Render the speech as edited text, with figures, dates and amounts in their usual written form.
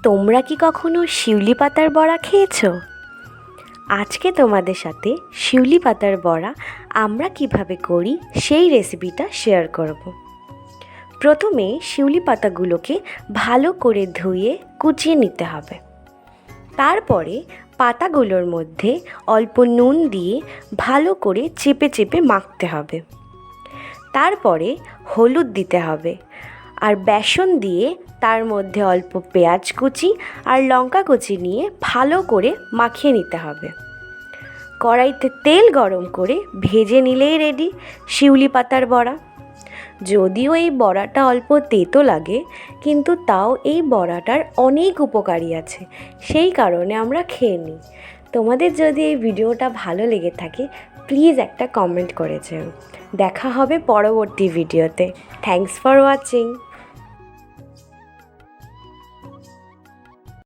তোমরা কি কখনো শিউলি পাতার বড়া খেয়েছো? আজকে তোমাদের সাথে শিউলি পাতার বড়া আমরা কিভাবে করি সেই রেসিপিটা শেয়ার করব। প্রথমে শিউলি পাতাগুলোকে ভালো করে ধুয়ে কুচিয়ে নিতে হবে। তারপরে পাতাগুলোর মধ্যে অল্প নুন দিয়ে ভালো করে চেপে চেপে মাখতে হবে। তারপরে হলুদ দিতে হবে আর বেসন দিয়ে তার মধ্যে অল্প পেঁয়াজ কুচি আর লঙ্কা কুচি নিয়ে ভালো করে মাখিয়ে নিতে হবে। কড়াইতে তেল গরম করে ভেজে নিলেই রেডি শিউলি পাতার বড়া। যদিও এই বড়াটা অল্প তেতো লাগে, কিন্তু তাও এই বড়াটার অনেক উপকারী আছে, সেই কারণে আমরা খেয়ে নিই। তোমাদের যদি এই ভিডিওটা ভালো লেগে থাকে প্লিজ একটা কমেন্ট করে যেও। দেখা হবে পরবর্তী ভিডিওতে। Thanks for watching.